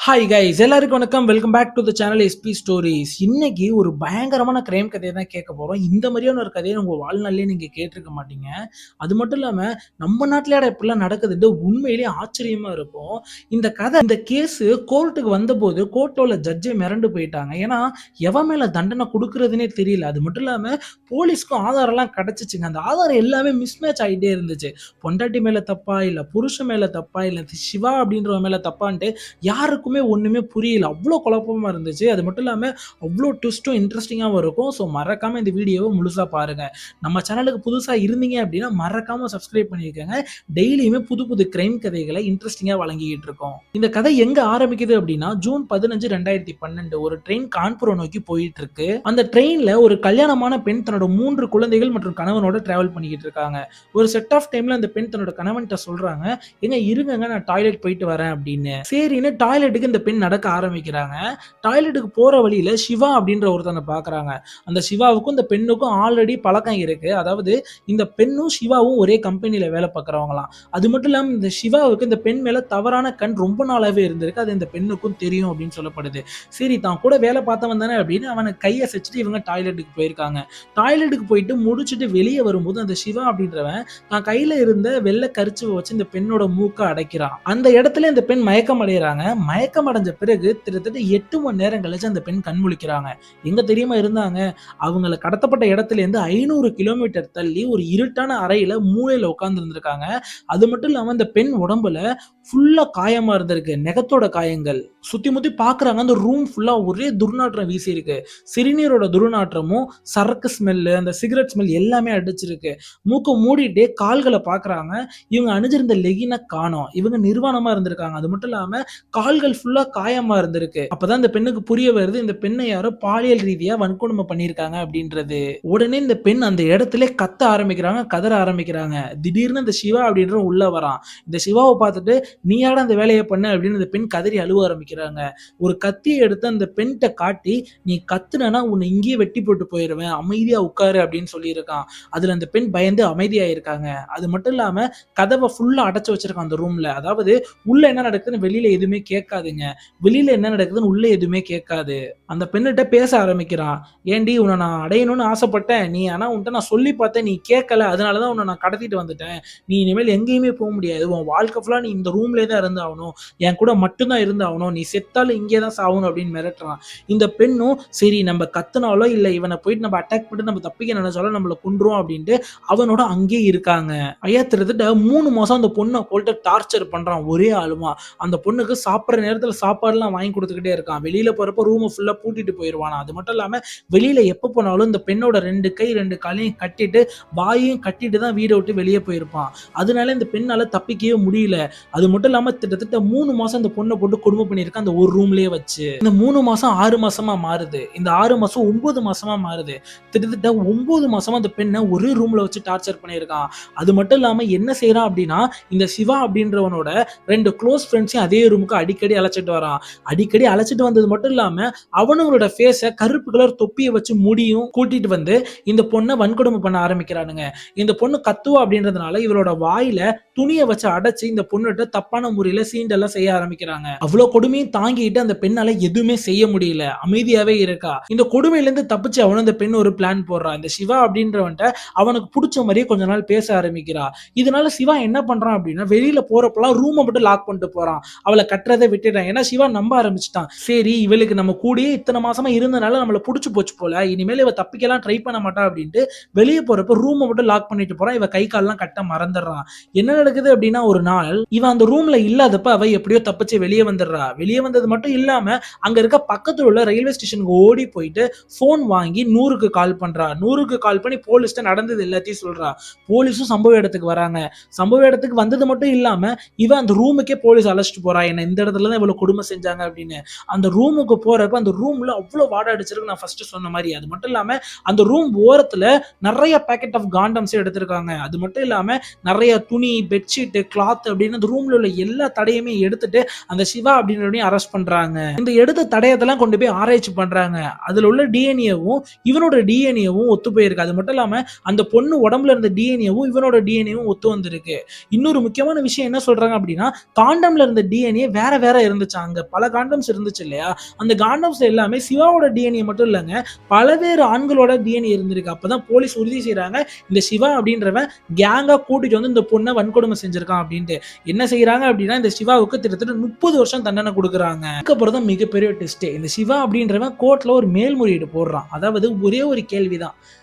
Hi guys எல்லாருக்கும் வணக்கம். Welcome back to the channel SP stories. இன்னைக்கு ஒரு பயங்கரமான கிரைம் கதையை தான் கேட்க போறோம். இந்த மாதிரியான ஒரு கதையை உங்க வாழ்நாளிலே நீங்க கேட்டிருக்க மாட்டீங்க. அது மட்டும் இல்லாம நம்ம நாட்டிலேயே இப்படிலாம் நடக்குதுன்னு உண்மையிலேயே ஆச்சரியமா இருக்கும். இந்த கேஸ் கோர்ட்டுக்கு வந்தபோது கோர்ட்ல உள்ள ஜட்ஜே மிரண்டு போயிட்டாங்க. ஏன்னா எவன் மேல தண்டனை கொடுக்கறதுனே தெரியல. அது மட்டும் இல்லாம போலீஸ்க்கும் ஆதாரம்லாம் கிடைச்சிச்சுங்க. அந்த ஆதாரம் எல்லாமே மிஸ்மேட்ச் ஆகிட்டே இருந்துச்சு. பொண்டாட்டி மேல தப்பா, இல்ல புருஷன் மேல தப்பா, இல்ல சிவா அப்படின்றவன் மேல தப்பான்ட்டு யாருக்குமே ஒண்ணுமே புரியல. அவ்ளோ குழப்பமா இருந்துச்சு. அது மட்டும் இல்லாம அவ்ளோ ட்விஸ்டும் இன்ட்ரஸ்டிங்காவும் இருக்கும். ஸோ மறக்காம இந்த வீடியோவ முழுசா பாருங்க. நம்ம சேனலுக்கு புதுசா இருந்தீங்க அப்படின்னா மறக்காம சப்ஸ்கிரைப் பண்ணிக்கோங்க. டெய்லியுமே புது புது கிரைம் கதைகளை இன்ட்ரஸ்டிங்கா வழங்கிட்டு இருக்கோம். இந்த கதை எங்க ஆரம்பிக்குது அப்படின்னா ஜூன் 15, 2012 ஒரு ட்ரெயின் கான்பூரை நோக்கி போயிட்டு இருக்கு. அந்த ட்ரெயின்ல ஒரு கல்யாணமான பெண் தன்னோட 3 குழந்தைகள் மற்றும் கணவனோட டிராவல் பண்ணிக்கிட்டு இருக்காங்க. ஒரு செட் ஆஃப் டைம்ல அந்த பெண் தன்னோட கணவன்கிட்ட சொல்றாங்க, "ஏங்க இருங்கங்க நான் டாய்லெட் போயிட்டு வரேன்" அப்படின்னு. சரின்னு டாய்லெட்டுக்கு இந்த பெண் நடக்க ஆரம்பிக்கிறாங்க. டாய்லெட்டுக்கு போற வழியில சிவா அப்படின்ற ஒருத்தனை பாக்குறாங்க. அந்த சிவாவுக்கும் இந்த பெண்ணுக்கும் ஆல்ரெடி பழக்கம் இருக்கு. அதாவது இந்த பெண்ணும் சிவாவும் ஒரே கம்பெனில வேலை பார்க்கறவங்களாம். அது மட்டும் இல்லாம இந்த சிவாவுக்கு இந்த பெண் மேல தவறான கண் ரொம்ப நாளாவே இருந்திருக்கு. அது இந்த பெண்ணுக்கும் தெரியும் அப்படின்னு சொல்லப்படுது. சரி தான் கூட வேலை பார்த்தவன் தானே அப்படின்னு அவனுக்கு கையை செச்சுட்டு இவங்க டாய்லெட்டுக்கு போயிருக்காங்க. டாய்லெட்டுக்கு போயிட்டு முடிச்சுட்டு வெளியே வரும்போது அந்த சிவா அப்படின்றவன் தான் கையில இருந்த வெள்ளை கரிச்சுவை வச்சு இந்த பெண்ணோட மூக்க அடைக்கிறான். அந்த இடத்துல இந்த பெண் மயக்கம் அடைகிறாங்க. மயக்கம் அடைஞ்ச பிறகு கிட்டத்தட்ட 8 மணி நேரம் கழிச்சு அந்த பெண் கண் முழிக்கிறாங்க. எங்க தெரியுமா இருந்தாங்க? அவங்கள கடத்தப்பட்ட இடத்துல இருந்து 500 கிலோமீட்டர் தள்ளி ஒரு இருட்டான அறையில மூலையில உட்கார்ந்து இருந்திருக்காங்க. அது மட்டும் இல்லாம இந்த பெண் உடம்புல ஃபுல்லா காயமா இருந்திருக்கு. நெகத்தோட காயங்கள். சுத்தி முத்தி பாக்குறாங்க. அந்த ரூம் ஃபுல்லா ஒரே துர்நாற்றம் வீசி இருக்கு. சிறுநீரோட துர்நாற்றமும் சரக்கு ஸ்மெல்லு, அந்த சிகரெட் ஸ்மெல் எல்லாமே அடிச்சிருக்கு. மூக்க மூடிட்டு கால்களை பாக்குறாங்க. இவங்க அணிஞ்சிருந்த லெகினை காணோம். இவங்க நிர்வாணமா இருந்திருக்காங்க. அது மட்டும் இல்லாம கால்கள் ஃபுல்லா காயமா இருந்திருக்கு. அப்பதான் இந்த பெண்ணுக்கு புரிய வருது இந்த பெண்ணை யாரோ பாலியல் ரீதியா வன்கொடுமை பண்ணியிருக்காங்க அப்படின்றது. உடனே இந்த பெண் அந்த இடத்துல கத்த ஆரம்பிக்கிறாங்க, கதற ஆரம்பிக்கிறாங்க. திடீர்னு இந்த சிவா அப்படின்ற உள்ள வரான். இந்த சிவாவை பார்த்துட்டு நீயாடா அந்த வேலையை பண்ண அப்படின்னு இந்த பெண் கதறி அழுவ ஆரம்பிக்கிறாங்க. ஒரு கத்தியை எடுத்து அந்த பெண்கிட்ட காட்டி, நீ கத்துனா உன்னை இங்கேயே வெட்டி போட்டு போயிருவேன், அமைதியா உட்காரு அப்படின்னு சொல்லியிருக்கான். அதுல அந்த பெண் பயந்து அமைதியாயிருக்காங்க. அது மட்டும் இல்லாம கதவை ஃபுல்லா அடைச்சு வச்சிருக்கான் அந்த ரூம்ல. அதாவது உள்ள என்ன நடக்குதுன்னு வெளியில எதுவுமே கேட்காதுங்க. வெளியில என்ன நடக்குதுன்னு உள்ள எதுவுமே கேட்காது. அந்த பெண்ணிட்ட பேச ஆரம்பிக்கிறான். ஏண்டி உன்னை நான் அடையணும்னு ஆசைப்பட்டேன். நீ ஆனா உன்கிட்ட நான் சொல்லி பார்த்தேன். நீ கேட்கல. அதனாலதான் உன்னை நான் கடத்திட்டு வந்துட்டேன். நீ இனிமேல் எங்கேயுமே போக முடியாது. உன் வாழ்க்கை ஃபுல்லா நீ இந்த ரூம்லயே தான் இருந்தாகணும். என் கூட மட்டும்தான் இருந்தாகணும். நீ செத்தாலும் இங்கே தான் சாகணும் அப்படின்னு மிரட்டுறான். இந்த பெண்ணும் சரி நம்ம கத்துனாலோ இல்ல இவனை போயிட்டு நம்ம அட்டாக் பண்ணிட்டு நம்ம தப்பிக்க நினைச்சாலும் நம்மள கொன்றுவோம் அப்படின்ட்டு அவனோட அங்கேயே இருக்காங்க. ஐயா கிட்டத்தட்ட 3 மாசம் அந்த பொண்ணை போட்டு டார்ச்சர் பண்றான் ஒரே ஆளுமா. அந்த பொண்ணுக்கு சாப்பிட்ற நேரத்துல சாப்பாடுலாம் வாங்கி கொடுத்துக்கிட்டே இருக்கான். வெளியில போறப்ப ரூமை ஃபுல்லா பூட்டிட்டு போயிடுவானா. அது மட்டும் இல்லாம வெளியில எப்ப போனாலும் இந்த பெண்ணோட 2 கை 2 காலையும் கட்டிட்டு வாயையும் கட்டிட்டு தான் வீடை விட்டு வெளியே போயிருப்பான். அதனால இந்த பெண்ணால தப்பிக்கவே முடியல. அது மட்டும் இல்லாம கிட்டத்தட்ட 3 மாசம் இந்த பொண்ணை போட்டு கொடுமை பண்ணியிருக்கான் அந்த ஒரு ரூம்லயே வச்சு. இந்த 3 மாசம் 6 மாசமா மாறுது. இந்த 6 மாசம் 9 மாசமா மாறுது. கிட்டத்தட்ட 9 மாசமா அந்த பெண்ணை ஒரே ரூம்ல வச்சு டார்ச்சர் பண்ணியிருக்கான். அது மட்டும் இல்லாம என்ன செய்யறான் அப்படின்னா இந்த சிவா அப்படின்றவனோட 2 க்ளோஸ் ஃப்ரெண்ட்ஸையும் அதே ரூமுக்கு அடிக்கடி அழைச்சிட்டு வரான். அடிக்கடி அழைச்சிட்டு வந்தது மட்டும் இல்லாம அவனுங்களோட ஃபேஸை கருப்பு கலர் தொப்பியை வச்சு முடியும் கூட்டிட்டு வந்து இந்த பொண்ணை வன்கொடுமை பண்ண ஆரம்பிக்கிறானுங்க. இந்த பொண்ணு கத்துவா அப்படின்றதுனால இவளோட வாயில துணியை வச்சு அடைச்சு இந்த பொண்ணுகிட்ட தப்பான முறையில சீண்டெல்லாம் செய்ய ஆரம்பிக்கிறாங்க. அவ்வளவு கொடுமையும் தாங்கிட்டு அந்த பெண்ணால எதுவுமே செய்ய முடியல. அமைதியாவே இருக்கா. இந்த கொடுமையில இருந்து தப்பிச்சு அவனும் இந்த பெண் ஒரு பிளான் போடுறா. இந்த சிவா அப்படின்றவன்ட்ட அவனுக்கு பிடிச்ச மாதிரியே கொஞ்ச நாள் பேச ஆரம்பிக்கிறா. இதனால சிவா என்ன பண்றான் அப்படின்னா வெளியில போறப்பெல்லாம் ரூமை மட்டும் லாக் பண்ணிட்டு போறான். அவளை கட்டுறதை விட்டுட்டான். ஏன்னா சிவா நம்ப ஆரம்பிச்சுட்டான். சரி இவளுக்கு நம்ம கூடயே இத்தனை மாசமா இருந்தனால நம்மள புடிச்சு போச்சு போல. இனிமேல் இவ தப்பிக்கலாம் ட்ரை பண்ண மாட்டா அப்படின்ட்டு வெளியே போறப்ப ரூமை மட்டும் லாக் பண்ணிட்டு போறான். இவ கை கால்லாம் கட்ட மறந்துடுறான். என்ன நடக்குது அப்படின்னா ஒரு நாள் இவன் அந்த ரூம்ல இல்லாதப்ப அவ எப்படியோ தப்பிச்சு வெளியே வந்துடுறா. வெளியே வந்தது மட்டும் இல்லாம அங்க இருக்க பக்கத்துல உள்ள ரயில்வே ஸ்டேஷனுக்கு ஓடி போயிட்டு போன் வாங்கி 100க்கு கால் பண்றா. 100க்கு கால் பண்ணி போலீஸ்ட்ட நடந்தது எல்லாத்தையும் சொல்றா. போலீஸும் சம்பவ இடத்துக்கு வராங்க. சம்பவ இடத்துக்கு வந்தது மட்டும் இல்லாம இவன் அந்த ரூமுக்கே போலீஸ் அழைச்சிட்டு போறா. என்ன இந்த இடத்துல தான் இவ்வளவு கொடுமை செஞ்சாங்க அப்படின்னு. அந்த ரூமுக்கு போறப்ப அந்த ரூம்ல அவ்வளவு வாடை அடிச்சிருக்கு நான் ஃபர்ஸ்ட் சொன்ன மாதிரி. அது மட்டும் இல்லாம அந்த ரூம் ஓரத்துல நிறைய பேக்கெட் ஆஃப் காண்டம்ஸ் எடுத்திருக்காங்க. அது மட்டும் இல்லாம நிறைய துணி, பெட்ஷீட், கிளாத் அப்படின்னு அந்த ரூம்ல உள்ள எல்லா தடையுமே எடுத்துட்டு அந்த சிவா அப்படின்றவனையும் அரெஸ்ட் பண்றாங்க. இந்த எடுத்த தடயத்தெல்லாம் கொண்டு போய் ஆராய்ச்சி பண்றாங்க. அதுல உள்ள டிஎன்ஏவும் இவனோட டிஎன்ஏவும் ஒத்து போயிருக்கு. அது மட்டும் இல்லாம அந்த பொண்ணு உடம்புல இருந்த டிஎன்ஏவும் இவனோட டிஎன்ஏவும் ஒத்து வந்திருக்கு. இன்னொரு முக்கியமான விஷயம் என்ன சொல்றாங்க அப்படின்னா காண்டம்ல இருந்த டிஎன்ஏ வேற வேற இருந்துச்சு, அங்க பல காண்டம்ஸ் இருந்துச்சு இல்லையா? அந்த காண்டம்ஸ் எல்லாமே சிவாவோட டிஎன்ஏ மட்டும் இல்லங்க, பலவேறு ஆண்களோட டிஎன்ஏ இருந்திருக்கு. அப்பதான் போலீஸ் உறுதி செய்றாங்க, இந்த சிவா அப்படின்றவன் கேங்கா கூட்டிட்டு வந்து இந்த பொண்ண வன்கொடுமை செஞ்சிருக்கான் அப்படின்ட்டு. என்ன செய்றாங்க அப்படின்னா, இந்த சிவாவுக்கு கிட்டத்தட்ட 30 வருஷம் தண்டனை குடுக்குறாங்க. அதுக்கப்புறம் தான் மிகப்பெரிய ட்விஸ்டே. இந்த சிவா அப்படின்றவன் கோர்ட்ல ஒரு மேல்முறையீடு போடுறான். அதாவது ஒரே ஒரு கேள்விதான்.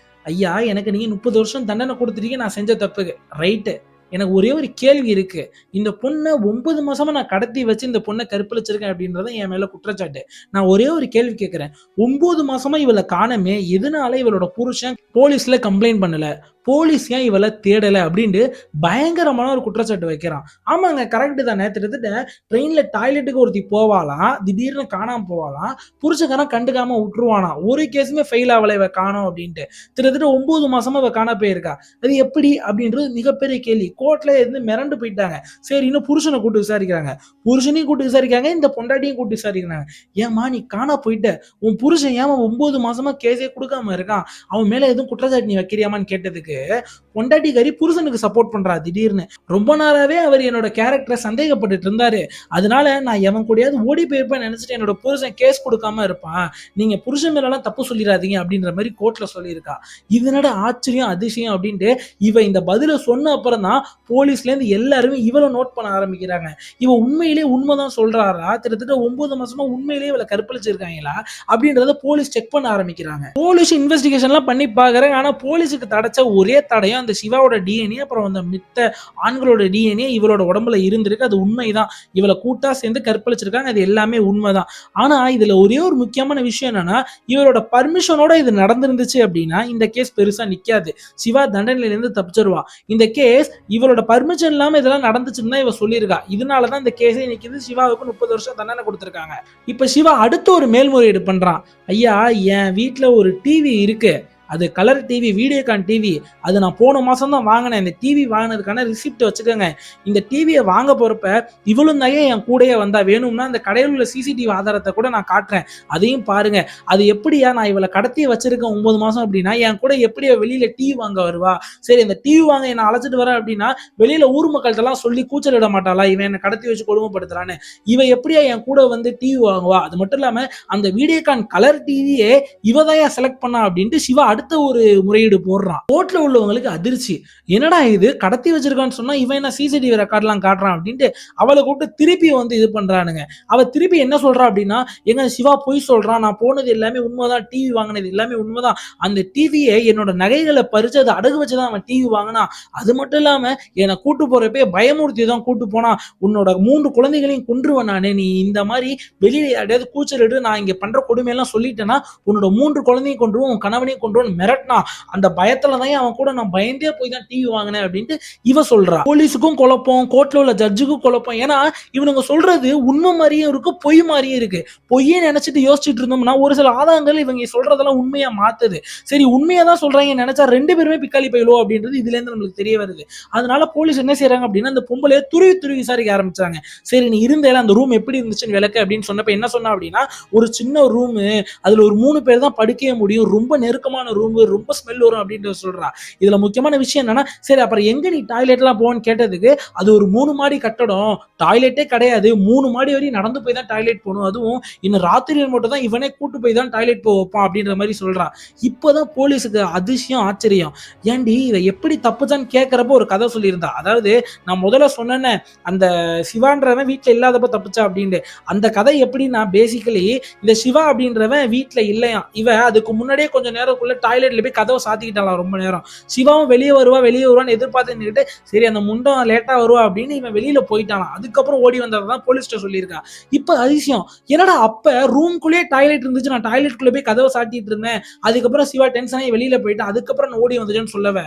ஐயா, எனக்கு நீங்க 30 வருஷம் தண்டனை குடுத்துட்டீங்க, நான் செஞ்ச தப்புக்கு. ரைட்டு. எனக்கு ஒரே ஒரு கேள்வி இருக்கு. இந்த பொண்ண 9 மாசமா நான் கடத்தி வச்சு இந்த பொண்ண கற்பழிச்சிருக்கேன் அப்படின்றது என் மேல குற்றச்சாட்டு. நான் ஒரே ஒரு கேள்வி கேட்கிறேன். 9 மாசமா இவள காணோமே, எதனால இவளோட புருஷன் போலீஸ்ல கம்ப்ளைண்ட் பண்ணல? போலீஸ் ஏன் இவள தேடல? அப்படின்ட்டு பயங்கரமான ஒரு குற்றச்சாட்டு வைக்கிறான். ஆமாங்க, கரெக்ட் தானே. கிட்டத்தட்ட ட்ரெயின்ல டாய்லெட்டுக்கு ஒருத்தி போவாளாம், திடீர்னு காணாம போவாளாம், புருஷன்காரன் கண்டுக்காம விட்டுருவானாம். ஒரு கேஸுமே ஃபெயில் ஆவல இவ காணோம் அப்படின்ட்டு. கிட்டத்தட்ட 9 மாசமா இவ காணாம போயிருக்கா. அது எப்படி அப்படின்றது மிகப்பெரிய கேள்வி. கோர்ட்ல இருந்து மிரண்டு போயிட்டாங்க. சரி, இன்னும் புருஷனை கூட்டு விசாரிக்கிறாங்க. புருஷனையும் கூட்டு விசாரிக்கிறாங்க, இந்த பொண்டாட்டியும் கூட்டு விசாரிக்கிறாங்க. ஏம்மா நீ காணா போயிட்ட, உன் புருஷன் ஏமா 9 மாசமா கேஸே கொடுக்காம இருக்கான், அவன் மேல எதுவும் குற்றச்சாட்டு நீ வைக்கிறியாமான்னு கேட்டதுக்கு, பொண்டாட்டிக்காரி புருஷனுக்கு சப்போர்ட் பண்றா திடீர்னு. ரொம்ப நாளாவே அவர் என்னோட கேரக்டரை சந்தேகப்பட்டுட்டு இருந்தாரு, அதனால நான் எவன் கூடயாவது ஓடி போயிருப்பேன் நினைச்சிட்டு என்னோட புருஷன் கேஸ் கொடுக்காம இருப்பான், நீங்க புருஷன் மேலாம் தப்பு சொல்லிடாதீங்க அப்படின்ற மாதிரி கோர்ட்ல சொல்லியிருக்கா. இதனோட ஆச்சரியம் அதிசயம் அப்படின்ட்டு இவ இந்த பதில சொன்ன அப்புறம் தான் போலீஸ்ல இருந்து எல்லாருமே இவளை நோட் பண்ண ஆரம்பிக்கிறாங்க. இவ உண்மையிலேயே உண்மைதான் சொல்றாரா, கிட்டத்தட்ட 9 மாசமா உண்மையிலேயே இவளை கற்பழிச்சிருக்காங்களா அப்படின்றத போலீஸ் செக் பண்ண ஆரம்பிக்கிறாங்க. போலீஸ் இன்வெஸ்டிகேஷன்லாம் பண்ணி பாக்குறாங்க. ஆனா போலீஸுக்கு தடைச்ச ஒரே தடையும் அந்த சிவாவோட டிஎன்ஏ, அப்புறம் அந்த மித்த ஆண்களோட டிஎன்ஏ இவளோட உடம்புல இருந்திருக்கு. அது உண்மைதான். இவளை கூட்டா சேர்ந்து கற்பழிச்சிருக்காங்க. அது எல்லாமே உண்மைதான். ஆனா இதுல ஒரே ஒரு முக்கியமான விஷயம் என்னன்னா, இவரோட பர்மிஷனோட இது நடந்திருந்துச்சு அப்படின்னா இந்த கேஸ் பெருசா நிக்காது. சிவா தண்டனையில இருந்து தப்பிச்சிருவா. இந்த கேஸ் இவளோட பர்மிஷன் இல்லாம இதெல்லாம் நடந்துச்சுன்னு தான் இவ சொல்லியிருக்கா. இதனாலதான் இந்த கேஸே நிக்குது. சிவாவுக்கு 30 வருஷம் தண்டனை கொடுத்திருக்காங்க. இப்ப சிவா அடுத்த ஒரு மேல்முறையீடு பண்றான். ஐயா, என் வீட்டுல ஒரு டிவி இருக்கு, அது கலர் டிவி, வீடியோகான் டிவி. அது நான் போன மாசம் தான் வாங்கினேன். இந்த டிவி வாங்கினதுக்கான ரிசிப்ட் வச்சுக்கோங்க. இந்த டிவியை வாங்க போறப்ப இவளும் தான் என் கூடயே வந்தா, வேணும்னா அந்த கடையில் உள்ள சிசிடிவி ஆதாரத்தை கூட நான் காட்டுறேன், அதையும் பாருங்க. அது எப்படியா நான் இவளை கடத்தி வச்சிருக்கேன் 9 மாசம் அப்படின்னா, என் கூட எப்படி வெளியில டிவி வாங்க வருவா? சரி, இந்த டிவி வாங்க என்ன அழைச்சிட்டு வரேன் அப்படின்னா வெளியில ஊர் மக்கள்கிட்ட எல்லாம் சொல்லி கூச்சல் இட மாட்டாளா, இவன் என்னை கடத்தி வச்சு கொடுமைப்படுத்துறான்னு? இவ எப்படியா என் கூட வந்து டிவி வாங்குவா? அது மட்டும் இல்லாம அந்த வீடியோகான் கலர் டிவியே இவதான் செலக்ட் பண்ணா அப்படின்ட்டு சிவா அடுத்த ஒரு முறையீடு போடுறான். கோர்ட்ல உள்ளவங்களுக்கு அதிர்ச்சி. என்னடா இது, கடத்தி வச்சிருக்கான்னு சொன்னா இவன் என்ன சிசிடிவி ரெக்கார்ட்லாம் காட்டுறான் அப்படின்ட்டு அவளை கூப்பிட்டு திருப்பி வந்து இது பண்றானுங்க. அவ திருப்பி என்ன சொல்றா அப்படின்னா, எங்க சிவா பொய் சொல்றான், நான் போனது எல்லாமே உண்மைதான், டிவி வாங்கினது எல்லாமே உண்மைதான், அந்த டிவியை என்னோட நகைகளை பறிச்சு அதை அடகு வச்சுதான் அவன் டிவி வாங்கினான், அது மட்டும் இல்லாம என்னை கூட்டு போறப்பே பயமுறுத்தி தான் கூட்டு போனா, உன்னோட 3 குழந்தைகளையும் கொன்றுவேன் நானு, நீ இந்த மாதிரி வெளியில யாரையாவது கூச்சலிட்டு நான் இங்க பண்ற கொடுமையெல்லாம் சொல்லிட்டேன்னா உன்னோட 3 குழந்தையும் கொன்றுவோம், உன் கணவனையும் கொன்றுவோம் மிரட்டினா, அந்த பயத்துல தான் அவன் கூட நான் பயந்தே போய் தான் டிவி வாங்கினேன் அப்படின்ட்டு இவ சொல்றா. போலீஸுக்கும் குழப்பம், கோர்ட்ல உள்ள ஜட்ஜுக்கும் குழப்பம். ஏன்னா இவனுங்க சொல்றது உண்மை மாதிரியும் இருக்கு, பொய் மாதிரியும் இருக்கு. பொய்யே நினைச்சிட்டு யோசிச்சுட்டு இருந்தோம்னா ஒரு சில ஆதாரங்கள் இவங்க சொல்றதெல்லாம் உண்மையா மாத்துது. சரி, உண்மையா தான் சொல்றாங்க நினைச்சா 2 பேருமே பிக்காளி பயிலுவோம் அப்படின்றது இதுல இருந்து நம்மளுக்கு தெரிய வருது. அதனால போலீஸ் என்ன செய்யறாங்க அப்படின்னா, அந்த பொம்பளைய துருவி துருவி விசாரிக்க ஆரம்பிச்சாங்க. சரி, நீ இருந்தேல அந்த ரூம் எப்படி இருந்துச்சுன்னு விளக்கு அப்படின்னு சொன்னப்ப என்ன சொன்னா அப்படின்னா, ஒரு சின்ன ரூம், அதுல ஒரு 3 பேர் தான் படுக்கவே முடியும், ரொம்ப நெருக்கமான ரூம், ரொம்ப ஸ்மெல் வரும் அப்படின்ற சொல்றா. இதுல முக்கியமான விஷயம் என்னன்னா, சரி அப்புறம் எங்க நீ டாய்லெட்லாம் போன்னு கேட்டதுக்கு, அது ஒரு 3 மாடி கட்டடம், டாய்லெட்டே கிடையாது, 3 மாடி வரையும் நடந்து போய் தான் டாய்லெட் போகணும், அதுவும் இன்னும் ராத்திரியில் மட்டும் தான் இவனே கூட்டு போய் தான் டாய்லெட் போக வைப்பான் அப்படின்ற மாதிரி சொல்றா. இப்பதான் போலீஸுக்கு அதிசயம் ஆச்சரியம். ஏண்டி இதை எப்படி தப்புச்சான்னு கேட்கறப்ப ஒரு கதை சொல்லியிருந்தா. அதாவது நான் முதல்ல சொன்னேன்னு, அந்த சிவான்றவன் வீட்டுல இல்லாதப்ப தப்புச்சா அப்படின்ட்டு, அந்த கதை எப்படின்னா பேசிக்கலி இந்த சிவா அப்படின்றவன் வீட்டுல இல்லையா, இவ அதுக்கு முன்னாடியே கொஞ்சம் நேரத்துக்குள்ள டாய்லெட்ல போய் கதவை சாத்திக்கிட்டாலாம் ரொம்ப நேரம். சிவாவும் வெளியே வருவான்னு எதிர்பார்த்து, சரி அந்த முண்டம் லேட்டா வருவா அப்படின்னு இவன் வெளியில போயிட்டான். அதுக்கப்புறம் ஓடி வந்ததான் போலீஸ்ட சொல்லியிருக்கா. இப்ப அதிசயம் என்னடா, அப்ப ரூம்குள்ளேயே டாய்லெட் இருந்துச்சு, நான் டாய்லெட்குள்ள போய் கதவை சாத்திட்டு இருந்தேன், அதுக்கப்புறம் சிவா டென்ஷன் ஆகி வெளியில போயிட்டான், அதுக்கப்புறம் நான் ஓடி வந்துச்சேன்னு சொல்லவ,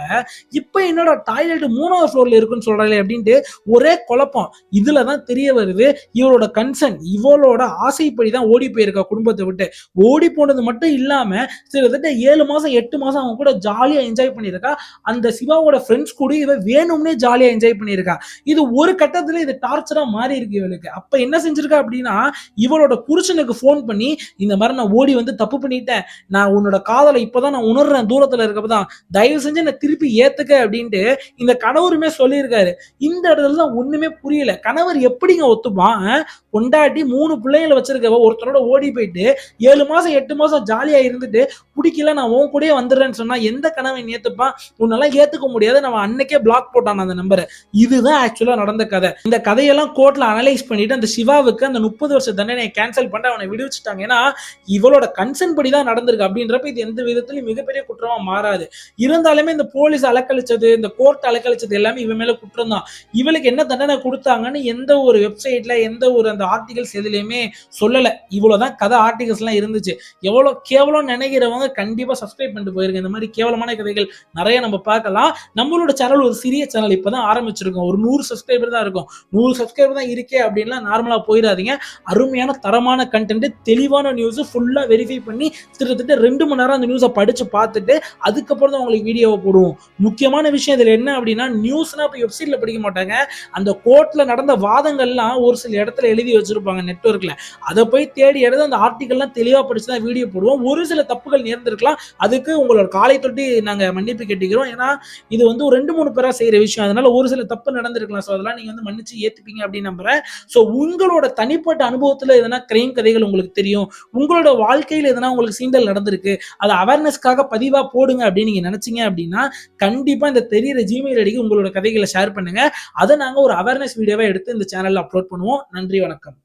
இப்ப என்னடா டாய்லெட் 3வது ஃப்ளோர்ல இருக்குன்னு சொல்றாளே அப்படின்ட்டு ஒரே குழப்பம். இதுலதான் தெரிய வருது இவளோட கன்சர்ன், இவளோட ஆசைப்படிதான் ஓடி போயிருக்கா குடும்பத்தை விட்டு. ஓடி போனது மட்டும் இல்லாம கிட்டத்தட்ட 7 மாசம் மாசம் 8 மாசம் அவங்க கூட ஜாலியா என்ஜாய் பண்ணியிருக்கா. அந்த சிவாவோட ஃப்ரெண்ட்ஸ் கூட இவ வேணும்னே ஜாலியா என்ஜாய் பண்ணியிருக்கா. இது ஒரு கட்டத்துல இது டார்ச்சரா மாறி இருக்கு இவளுக்கு. அப்ப என்ன செஞ்சிருக்கா அப்படின்னா, இவளோட புருஷனுக்கு ஃபோன் பண்ணி இந்த மாதிரி நான் ஓடி வந்து தப்பு பண்ணிட்டேன், நான் உன்னோட காதலை இப்பதான் நான் உணர்றேன் தூரத்துல இருக்கப்பதான், தயவு செஞ்சு என்ன திருப்பி ஏத்துக்க அப்படின்ட்டு இந்த கணவருமே சொல்லியிருக்காரு. இந்த இடத்துல தான் ஒண்ணுமே புரியல. கணவர் எப்படிங்க ஒத்துப்பான்? பொண்டாட்டி 3 பிள்ளைங்களை வச்சிருக்கவ ஒருத்தரோட ஓடி போயிட்டு 7 மாசம் 8 மாசம் ஜாலியா இருந்துட்டு பிடிக்கல நான் உன் கூடயே வந்துடுறேன்னு சொன்னா எந்த கணவன் ஏத்துப்பான்? உன்னெல்லாம் ஏத்துக்க முடியாது. நம்ம அன்னைக்கே பிளாக் போட்டான் அந்த நம்பரை. இதுதான் ஆக்சுவலா நடந்த கதை. இந்த கதையெல்லாம் கோர்ட்ல அனலைஸ் பண்ணிட்டு அந்த சிவாவுக்கு அந்த 30 வருஷ தண்டனையை கேன்சல் பண்ணிட்டு அவனை விடுவிச்சுட்டாங்க. ஏன்னா இவளோட கன்சென்ட் படி தான் நடந்திருக்கு அப்படின்றப்ப இது எந்த விதத்திலும் மிகப்பெரிய குற்றமா மாறாது. இருந்தாலுமே இந்த போலீஸ் அலக்களிச்சது, இந்த கோர்ட் அலக்களிச்சது எல்லாமே இவன் மேல குற்றம் தான். இவளுக்கு என்ன தண்டனை கொடுத்தாங்கன்னு எந்த ஒரு வெப்சைட்ல எந்த ஒரு அந்த ஆர்டிகல்ஸ் எதுலையுமே சொல்லல. இவ்வளவுதான் கதை ஆர்டிகல்ஸ் எல்லாம் இருந்துச்சு. எவ்வளவு கேவலம் நினைக்கிறவங்க கண்டிப்பா சப்ஸ்கிரைப் பண்ணிட்டு போயிருங்க. இந்த மாதிரி கேவலமான கதைகள் நிறைய நம்ம பார்க்கலாம். நம்மளோட சேனல் ஒரு சிறிய சேனல், இப்பதான் ஆரம்பிச்சிருக்கோம். ஒரு 100 சப்ஸ்கிரைபர் தான் இருக்கும். 100 சப்ஸ்கிரைபர் தான் இருக்கே அப்படின்லாம் நார்மலா போயிடாதீங்க. அருமையான தரமான கண்டென்ட், தெளிவான நியூஸ் ஃபுல்லா வெரிஃபை பண்ணி கிட்டத்தட்ட 2 மணி நேரம் அந்த நியூஸை படிச்சு பார்த்துட்டு அதுக்கப்புறம் தான் உங்களுக்கு வீடியோவை போடுவோம். முக்கியமான விஷயம் இதுல என்ன அப்படின்னா, நியூஸ்னா இப்போ வெப்சைட்ல படிக்க மாட்டாங்க. அந்த கோர்ட்ல நடந்த வாதங்கள்லாம் ஒரு சில இடத்துல எழுதி வச்சிருப்பாங்க நெட்வொர்க்ல. அதை போய் தேடி எடுத்து அந்த ஆர்டிகல்லாம் தெளிவா படிச்சு தான் வீடியோ போடுவோம். ஒரு சில தப்புகள் நேர்ந்திருக்கலாம். அதுக்கு உங்களோட காலை தொட்டி நாங்க மன்னிப்பு கேட்டுக்கிறோம். ஏன்னா இது வந்து ஒரு 2-3 பேரா செய்யற விஷயம். அதனால ஒரு சில தப்பு நடந்திருக்கலாம். ஸோ அதெல்லாம் நீங்க வந்து மன்னிச்சு ஏத்துப்பீங்க அப்படின்னு நம்புறேன். ஸோ உங்களோட தனிப்பட்ட அனுபவத்துல எதனா கிரைம் கதைகள் உங்களுக்கு தெரியும், உங்களோட வாழ்க்கையில் எதனா உங்களுக்கு சீண்டல் நடந்திருக்கு, அதை அவேர்னஸ்க்காக பதிவா போடுங்க அப்படின்னு நீங்க நினைச்சீங்க அப்படின்னா கண்டிப்பா இந்த தெரியிற ஜிமெயில் ஐடிக்கு உங்களோட கதைகளை ஷேர் பண்ணுங்க. அதை நாங்க ஒரு அவேர்னஸ் வீடியோவா எடுத்து இந்த சேனல்ல அப்லோட் பண்ணுவோம். நன்றி, வணக்கம்.